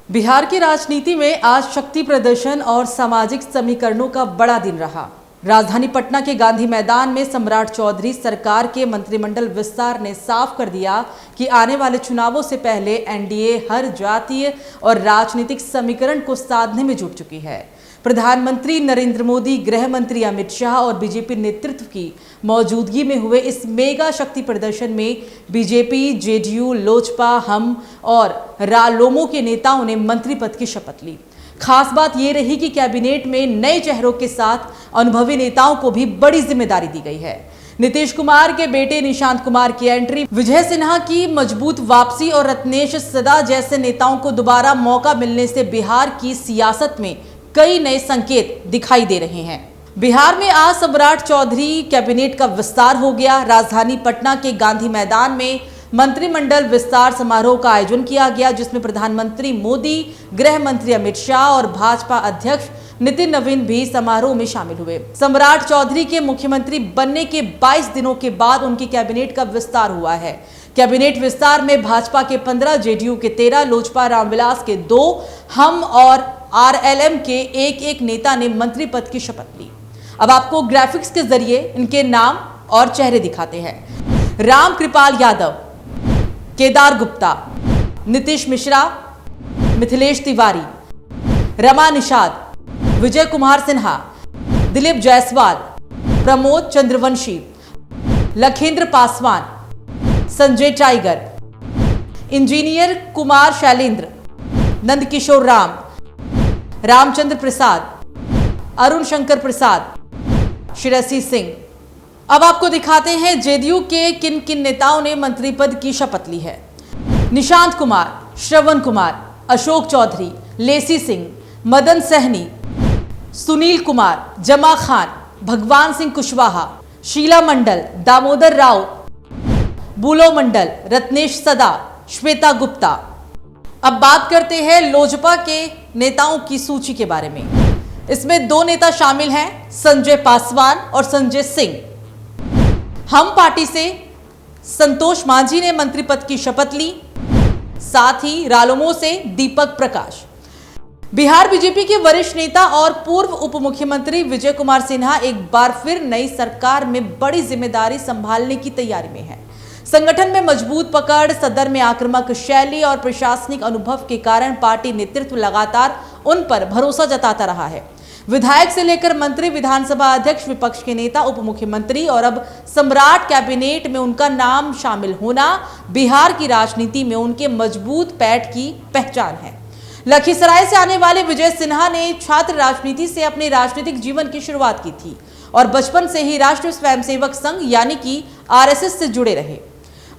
बिहार की राजनीति में आज शक्ति प्रदर्शन और सामाजिक समीकरणों का बड़ा दिन रहा। राजधानी पटना के गांधी मैदान में सम्राट चौधरी सरकार के मंत्रिमंडल विस्तार ने साफ कर दिया कि आने वाले चुनावों से पहले एनडीए हर जातीय और राजनीतिक समीकरण को साधने में जुट चुकी है। प्रधानमंत्री नरेंद्र मोदी, गृह मंत्री अमित शाह और बीजेपी नेतृत्व की मौजूदगी में हुए इस मेगा शक्ति प्रदर्शन में बीजेपी, जेडीयू, लोजपा, हम और रालोमो के नेताओं ने मंत्री पद की शपथ ली। खास बात यह रही कि कैबिनेट में नए चेहरों के साथ अनुभवी नेताओं को भी बड़ी जिम्मेदारी दी गई है। नीतीश कुमार के बेटे निशांत कुमार की एंट्री, विजय सिन्हा की मजबूत वापसी और रत्नेश सदा जैसे नेताओं को दोबारा मौका मिलने से बिहार की सियासत में कई नए संकेत दिखाई दे रहे हैं। बिहार में आज सम्राट चौधरी कैबिनेट का विस्तार हो गया। राजधानी पटना के गांधी मैदान में मंत्रिमंडल विस्तार समारोह का आयोजन किया गया, जिसमें प्रधानमंत्री मोदी, गृह मंत्री अमित शाह और भाजपा अध्यक्ष नितिन नवीन भी समारोह में शामिल हुए। सम्राट चौधरी के मुख्यमंत्री बनने के 22 दिनों के बाद उनकी कैबिनेट का विस्तार हुआ है। कैबिनेट विस्तार में भाजपा के 15, जेडीयू के 13, लोजपा रामविलास के 2, हम और आरएलएम के एक नेता ने मंत्री पद की शपथ ली। अब आपको ग्राफिक्स के जरिए इनके नाम और चेहरे दिखाते हैं। राम कृपाल यादव, केदार गुप्ता, नीतीश मिश्रा, मिथिलेश तिवारी, रमा निषाद, विजय कुमार सिन्हा, दिलीप जायसवाल, प्रमोद चंद्रवंशी, लखेंद्र पासवान, संजय टाइगर, इंजीनियर कुमार शैलेंद्र, नंदकिशोर राम, रामचंद्र प्रसाद, अरुण शंकर प्रसाद, श्रेयसी सिंह। अब आपको दिखाते हैं जेडीयू के किन किन नेताओं ने मंत्री पद की शपथ ली है। निशांत कुमार, श्रवण कुमार, अशोक चौधरी, लेसी सिंह, मदन सहनी, सुनील कुमार, जमा खान, भगवान सिंह कुशवाहा, शीला मंडल, दामोदर राव, बुलो मंडल, रत्नेश सदा, श्वेता गुप्ता। अब बात करते हैं लोजपा के नेताओं की सूची के बारे में। इसमें 2 नेता शामिल हैं, संजय पासवान और संजय सिंह। हम पार्टी से संतोष मांझी ने मंत्री पद की शपथ ली, साथ ही रालोमो से दीपक प्रकाश। बिहार बीजेपी के वरिष्ठ नेता और पूर्व उप मुख्यमंत्री विजय कुमार सिन्हा एक बार फिर नई सरकार में बड़ी जिम्मेदारी संभालने की तैयारी में है। संगठन में मजबूत पकड़, सदन में आक्रामक शैली और प्रशासनिक अनुभव के कारण पार्टी नेतृत्व लगातार उन पर भरोसा जताता रहा है। विधायक से लेकर मंत्री, विधानसभा अध्यक्ष, विपक्ष के नेता, उप मुख्यमंत्री और अब सम्राट कैबिनेट में उनका नाम शामिल होना बिहार की राजनीति में उनके मजबूत पैठ की पहचान है। लखीसराय से आने वाले विजय सिन्हा ने छात्र राजनीति से अपने राजनीतिक जीवन की शुरुआत की थी और बचपन से ही राष्ट्रीय स्वयंसेवक संघ यानी कि आरएसएस से जुड़े रहे।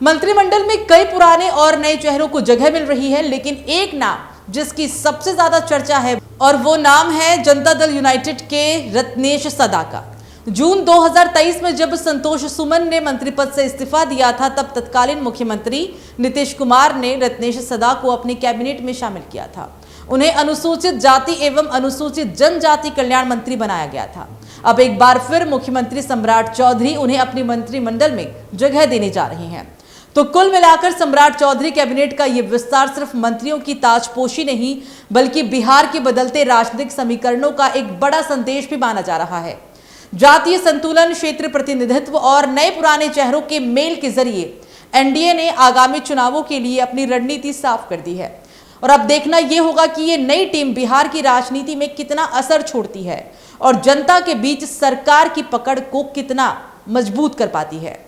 मंत्रिमंडल में कई पुराने और नए चेहरों को जगह मिल रही है, लेकिन एक नाम जिसकी सबसे ज्यादा चर्चा है और वो नाम है जनता दल यूनाइटेड के रत्नेश सदा का। जून 2023 में जब संतोष सुमन ने मंत्री पद से इस्तीफा दिया था, तब तत्कालीन मुख्यमंत्री नीतीश कुमार ने रत्नेश सदा को अपने कैबिनेट में शामिल किया था। उन्हें अनुसूचित जाति एवं अनुसूचित जनजाति कल्याण मंत्री बनाया गया था। अब एक बार फिर मुख्यमंत्री सम्राट चौधरी उन्हें अपने मंत्रिमंडल में जगह देने जा रहे हैं। तो कुल मिलाकर सम्राट चौधरी कैबिनेट का यह विस्तार सिर्फ मंत्रियों की ताजपोशी नहीं, बल्कि बिहार के बदलते राजनीतिक समीकरणों का एक बड़ा संदेश भी माना जा रहा है। जातीय संतुलन, क्षेत्र प्रतिनिधित्व और नए पुराने चेहरों के मेल के जरिए एनडीए ने आगामी चुनावों के लिए अपनी रणनीति साफ कर दी है और अब देखना यह होगा कि ये नई टीम बिहार की राजनीति में कितना असर छोड़ती है और जनता के बीच सरकार की पकड़ को कितना मजबूत कर पाती है।